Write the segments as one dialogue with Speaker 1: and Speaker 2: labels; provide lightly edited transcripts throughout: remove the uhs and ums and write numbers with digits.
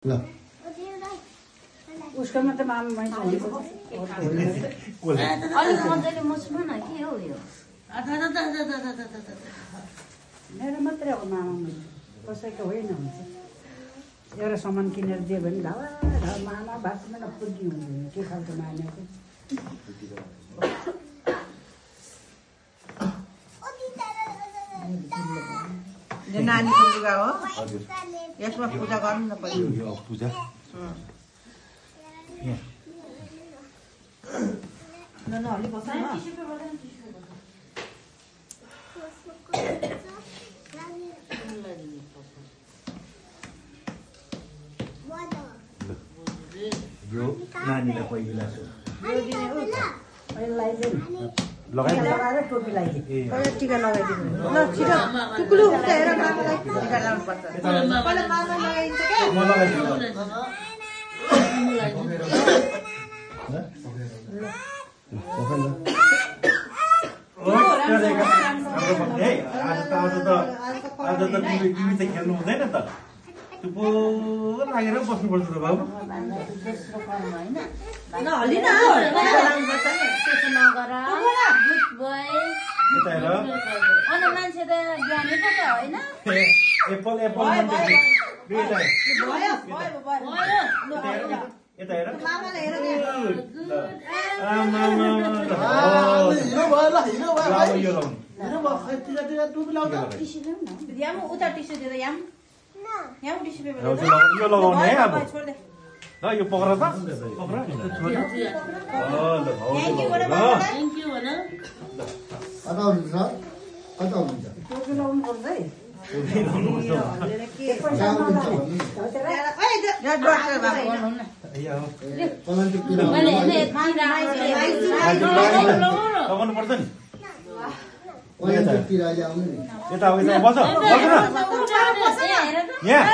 Speaker 1: ल
Speaker 2: उसको मात्र मामा मान्छे हुन्छ
Speaker 3: अलिक मजाले मुस्नु न के हो यो
Speaker 2: मेरो मात्रै हो मामा मान्छे कसैको होइन हुन्छ एउटा सामान किनेर दियो भने मामा भातमा नपुग्ने हुँदैन के खालको नानीको
Speaker 4: यो नानीको लुगा हो यसमा पूजा गर्नु न पर्यो
Speaker 1: पूजा
Speaker 4: अलि बस्नु न
Speaker 1: यो नानीलाई पहिला
Speaker 2: लगाएर टोपी लगाइदिए
Speaker 4: टिका लगाइदिनु ल छिटो टुकुलु उता हेर मामालाई टिका लाउनु पर्छ पहिला मामा लगाइन्छ क्या
Speaker 1: म लगाइदिन्छु आज त टिभी त खेल्नु हुँदैन त चुपो लागेर बस्नुपर्छ त बाबु
Speaker 4: नहली न
Speaker 3: मान्छे त ज्ञानी पो त होइन
Speaker 1: एप्पल एप्पल यता हेर
Speaker 4: मामाले हेर याम उता टिस्यु दिएर याम यहाँ टिस्यु पेपर
Speaker 1: यो लगाउने है अब
Speaker 4: छोड दे
Speaker 1: ल यो पक्र त पक्र
Speaker 4: थ्यांक यू भन
Speaker 1: कता हुनुहुन्छ कता हुनुहुन्छ
Speaker 2: टोपी लगाउनु पर्छ है
Speaker 1: लगाउनु पर्छ नि यता बस यहाँ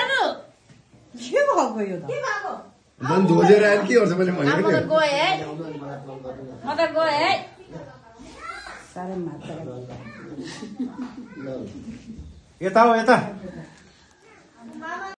Speaker 4: के भएको यो त
Speaker 5: मन धोजेर आएर के गर्छ मैले भनेको नि
Speaker 3: म त गएँ है
Speaker 2: साह्रै मात्र
Speaker 1: यता हो यता